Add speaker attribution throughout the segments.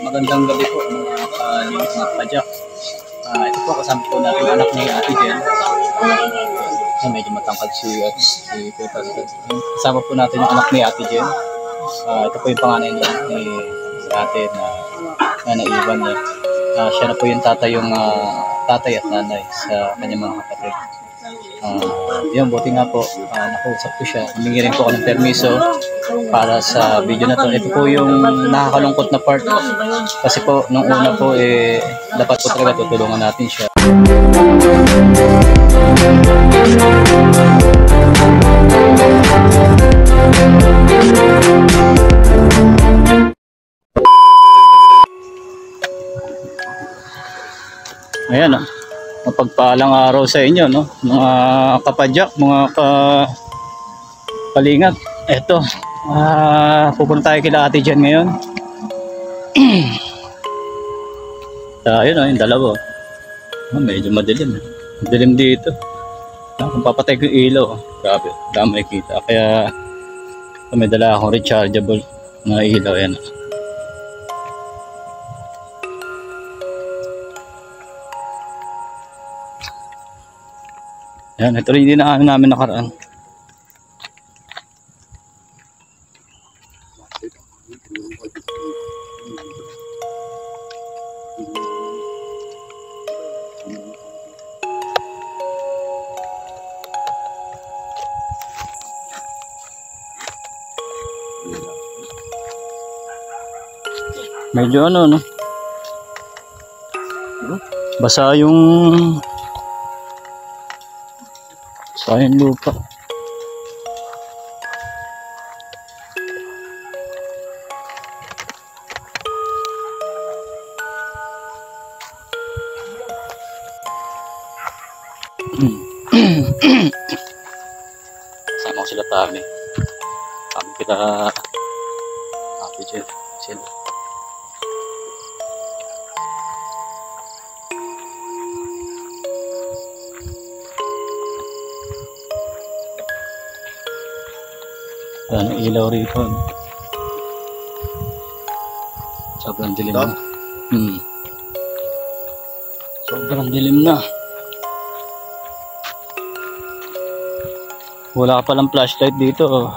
Speaker 1: Magandang gabi po mga kalingap na padyak. Ito po kasama po natin anak ni Ate Jen. Medyo matangkad si Peter. Kasama po natin yung anak ni Ate Jen. Ito po yung panganay ni Ate na naiwan niya. Siya na po yung tatay at nanay sa kanyang mga kapatid. Yun, buti nga po, nakausap ko siya. Humingi rin po ako ng permiso para sa video na to. Ito po yung nakakalungkot na part. Kasi po, nung una po, dapat po talaga tutulungan natin siya. Ayan o. Mapagpalang araw sa inyo, no? Mga kapadyak, mga kalingap. Eto, pupunta tayo kila Ate Jen ngayon. Ayun o, yung dalawa. Medyo madilim. Madilim dito. Kung papatay ko yung ilaw, grabe, damay kita. Kaya may dala akong rechargeable na ilaw. Ayan. Yan, ito rin din na namin nakaraan. Medyo no? Basa yung sayang lupa. Sama ko sila Tami. Tami kita Ate Jen. Sila. Ang ilaw rito. Sobrang dilim na. Sobrang dilim na. Wala ka palang flashlight dito.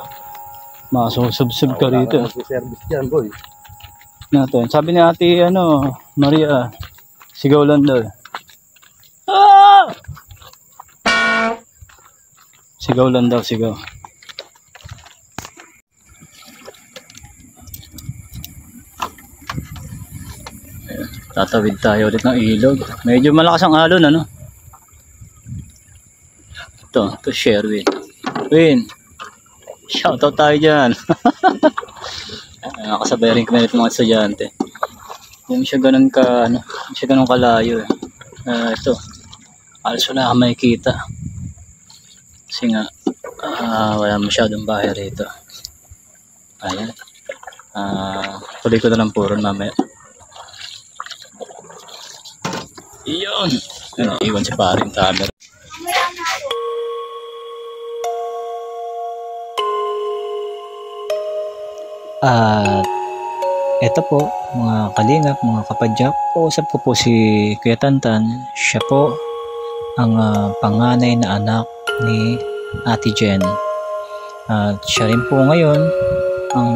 Speaker 1: Masusubsub ka rito.
Speaker 2: Service dyan, boy.
Speaker 1: Natin. Sabi ni Ate Maria, sigaw lang daw. Sigaw lang daw, sigaw. Tatawid tayo ulit ng ilog. Medyo malakas ang alon, ano? Ito Sherwin. Win, shoutout tayo dyan. Nakasabay rin kami ng mga estudyante. Hindi siya ganun kalayo. Ito, alas wala kang makikita. Kasi nga, wala masyadong bahay rito. Ayan. Tuloy ko na lang puro mamaya. Iyon. Iwan si paring camera. At eto po mga kalingap, mga kapadyak, kausap ko po si Kuya Tantan. Siya po ang panganay na anak ni Ate Jen. At siya rin po ngayon ang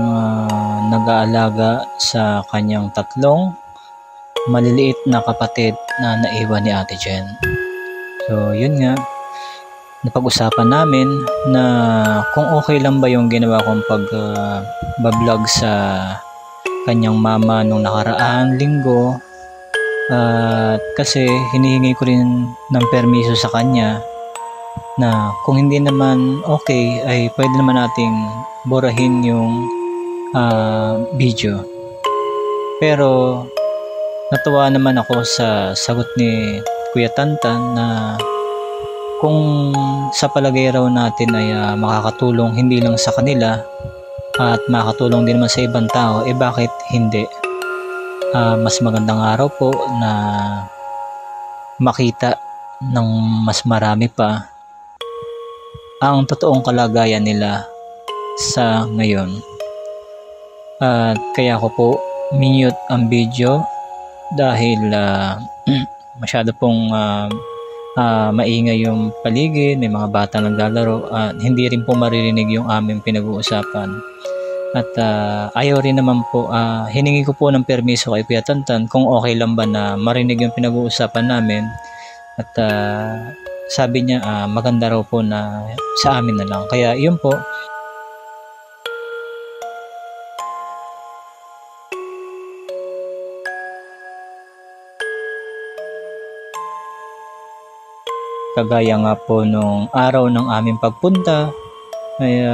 Speaker 1: nag-aalaga sa kanyang tatlong maliliit na kapatid na naiwan ni Ate Jen. So yun nga, napag-usapan namin na kung okay lang ba yung ginawa kong pag-vlog sa kanyang mama nung nakaraang linggo. Kasi hinihingi ko rin ng permiso sa kanya na kung hindi naman okay ay pwede naman nating burahin yung video. Pero natuwa naman ako sa sagot ni Kuya Tantan na kung sa palagay raw natin ay makakatulong hindi lang sa kanila at makakatulong din naman sa ibang tao, bakit hindi? Mas magandang araw po na makita ng mas marami pa ang totoong kalagayan nila sa ngayon. At kaya ko po minute ang video dahil masyado pong maingay yung paligid, may mga bata naglalaro at hindi rin po maririnig yung aming pinag-uusapan. At ayaw rin naman po, hiningi ko po ng permiso kay Kuya Tantan kung okay lang ba na marinig yung pinag-uusapan namin. At sabi niya maganda raw po na sa amin na lang. Kaya yun po, kagaya nga po nung araw ng aming pagpunta ay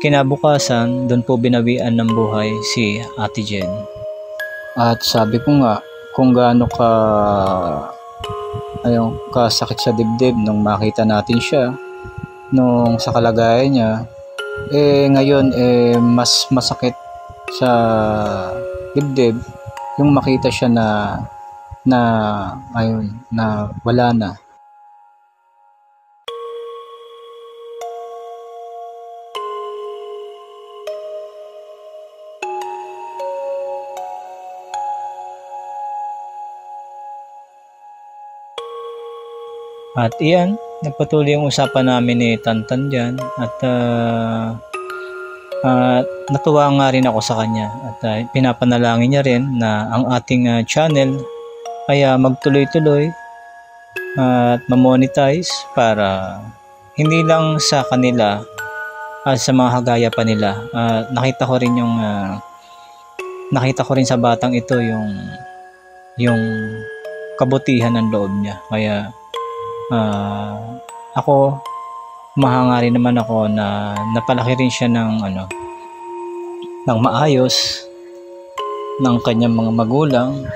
Speaker 1: kinabukasan doon po binawian ng buhay si Ate Jen. At sabi ko nga kung gaano kasakit sa dibdib nung makita natin siya nung sa kalagayan niya, ngayon mas masakit sa dibdib yung makita siya na wala na. At iyan, nagpatuloy ang usapan namin ni Tantan dyan at natuwa nga rin ako sa kanya at pinapanalangin niya rin na ang ating channel ay magtuloy-tuloy at ma-monetize para hindi lang sa kanila at sa mga hagaya pa nila. Nakita ko rin sa batang ito yung kabutihan ng loob niya. Kaya ako mahanga rin naman ako na napalaki rin siya ng maayos ng kanyang mga magulang.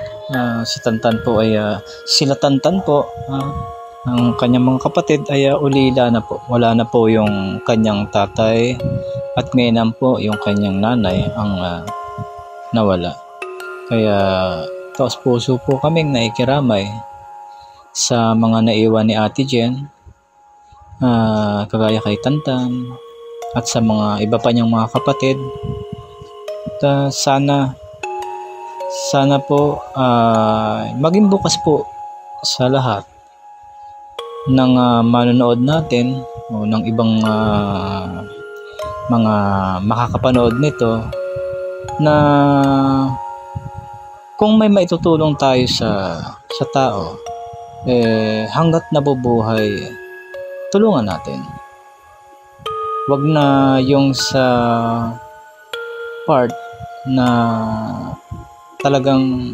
Speaker 1: Si Tantan po ay sila Tantan po, ang kanyang mga kapatid ay ulila na po. Wala na po yung kanyang tatay at ngayon po yung kanyang nanay ang nawala. Kaya taos puso po kaming naikiramay sa mga naiwan ni Ate Jen, kagaya kay Tantan at sa mga iba pa niyang mga kapatid. At sana po maging bukas po sa lahat ng manonood natin o ng ibang mga makakapanood nito na kung may maitutulong tayo sa tao, hanggat nabubuhay, tulungan natin. Wag na yung sa part na talagang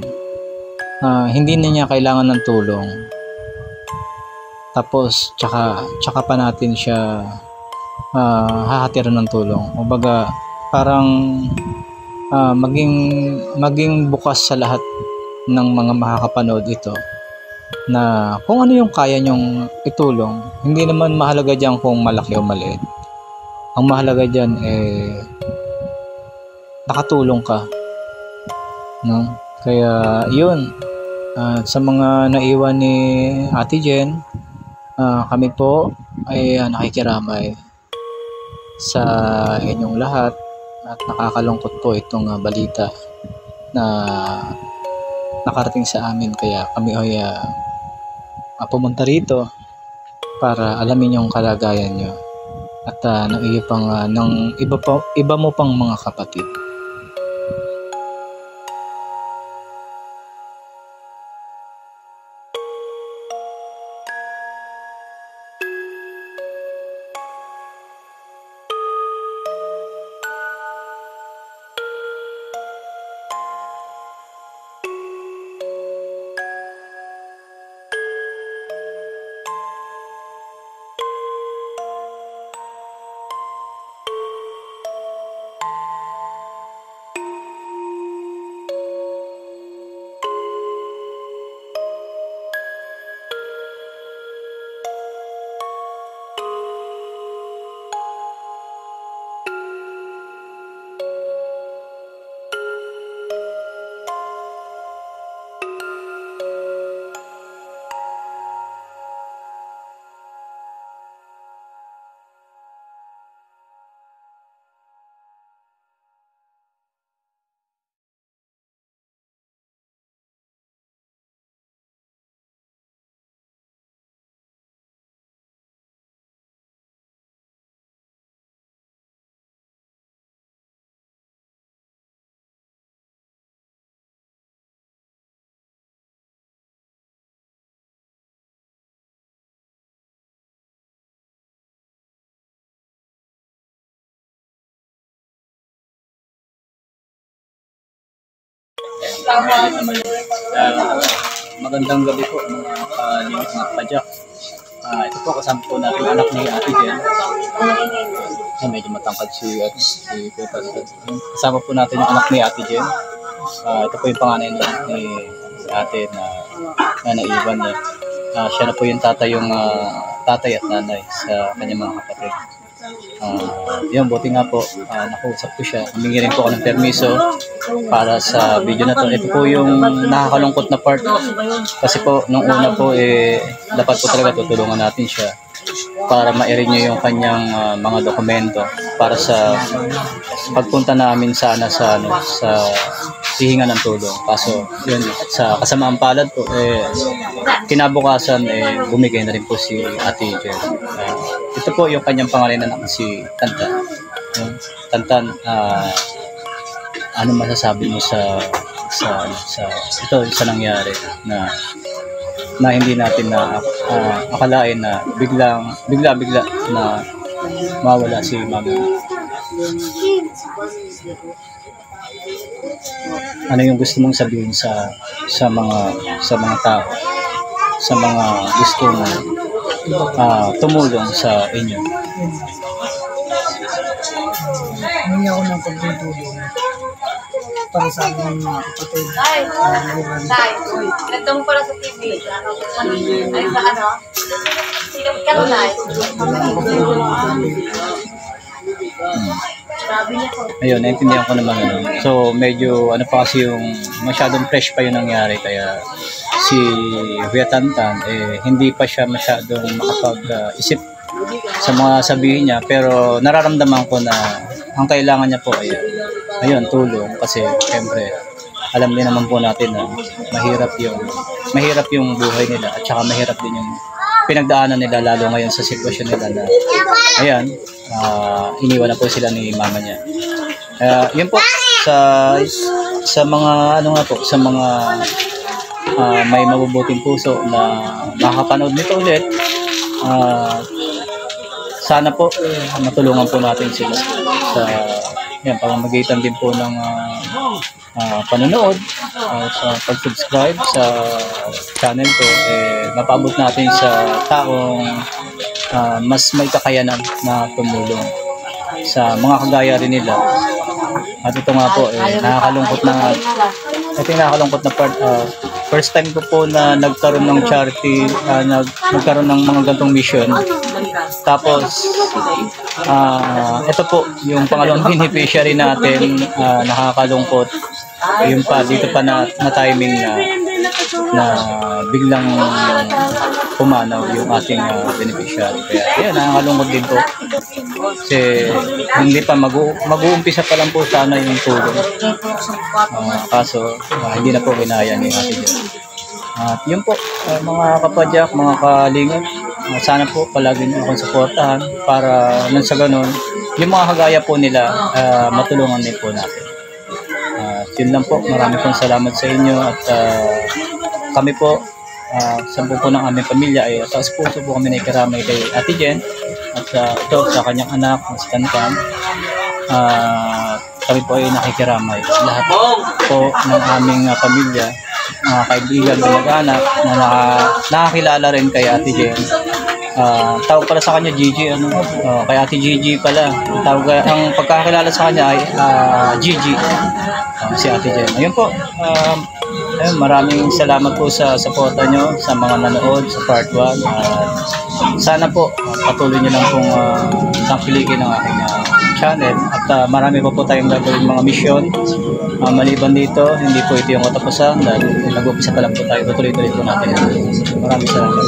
Speaker 1: hindi na niya kailangan ng tulong, tapos tsaka pa natin siya hahatiran ng tulong. Kumbaga parang maging bukas sa lahat ng mga makakapanood ito na kung ano yung kaya nyong itulong. Hindi naman mahalaga dyan kung malaki o maliit. Ang mahalaga dyan nakatulong ka, no? Kaya yun, sa mga naiwan ni Ate Jen, kami po ay nakikiramay sa inyong lahat at nakakalungkot po itong balita na nakarating sa amin. Kaya kami ay pumunta rito para alamin yung kalagayan nyo at ng iba mo pang mga kapatid. Magandang gabi po mga kalingap mga kapadyak. Ito po kasama po natin anak ni Ate Jen. Medyo matangkad si Tita. Kasama po natin yung anak ni Ate Jen. Ito po yung panganay ni Ate na naiwan niya. Siya na po yung tatay at nanay sa kanyang mga kapatid. Yun, buti nga po, nakausap ko siya. Humingi rin po ako ng permiso para sa video na to. Ito po yung nakakalungkot na part. Kasi po, nung una po, dapat po talaga tutulungan natin siya para ma-renew yung kanyang mga dokumento para sa pagpunta namin sana sa hihinga ng tulong. Kaso, yun, sa kasamaang palad po, kinabukasan, bumigay na rin po si Ate Jen. Ito po yung kanyang pangalan na si Tantan. Tantan, ano masasabi mo sa ito sa nangyari na hindi natin na akalain na bigla na mawala si Mama. Ano yung gusto mong sabihin sa mga tao, sa mga gusto mo tumulong sa inyo?
Speaker 2: Hindi ako ng pagtutulong para sa aking mga kapatid.
Speaker 3: Nagtong pala sa TV. Ay, sa ano? Sino ka na?
Speaker 1: Ayun, naintindihan ko naman So, medyo ano pa kasi yung masyadong fresh pa yung nangyari. Kaya si Kuya Tantan, hindi pa siya masyadong makapag-isip sa mga sabihin niya. Pero nararamdaman ko na ang kailangan niya po ay tulong. Kasi siyempre, alam din naman po natin na mahirap yung buhay nila. At saka mahirap din yung pinagdaanan nila, lalo ngayon sa sitwasyon nila na iniwan na po sila ni mama niya. Yun po sa mga sa mga may mabubuting puso na makakapanood nito ulit, sana po matulungan po natin sila sa pamamagitan din po ng panonood, sa pag-subscribe sa channel ko, mapaabot natin sa taong mas may kakayanan na tumulong sa mga kagaya rin nila. At ito nga po, nakakalungkot na part. First time ko po na nagkaroon ng charity, nagkaroon ng mga gantong mission. Tapos, ito po, yung pangalawang beneficiary natin, nakakalungkot. Yung dito pa na timing na biglang pumanaw yung ating beneficiary. Kaya yun, nakakalungkot din po. Kasi hindi pa mag-uumpisa pa lang po sana yung tulong. Kaso hindi na po kinaya ni Ate Jen. At yun po, mga kapadyak, mga kalingap, sana po palagi niyo akong suportahan para nang sa ganun, yung mga kagaya po nila, matulungan din po natin. Yun lang po, marami pong salamat sa inyo at kami po, sa buo ng aming pamilya ay taas puso po kami naikiramay kay Ate Jen at ito sa kanyang anak, si Tantan. Kami po ay nakikiramay. Lahat po ng aming pamilya, mga kaibigan, kamag-anak na nakakilala rin kay Ate Jen. Tawag pala sa kanya Gigi, kay Ate Gigi pala. Ang pagkakilala sa kanya ay Gigi, si Ate Jen. Ayun po, maraming salamat po sa suporta nyo sa mga nanood sa part 1. Sana po patuloy nyo lang pong tangkilikin ang aking channel at marami po tayong gagawin mga mission. Maliban dito, hindi po ito yung katapusan dahil nag-umpisa pa lang po tayo. Tuloy-tuloy po natin. Maraming salamat.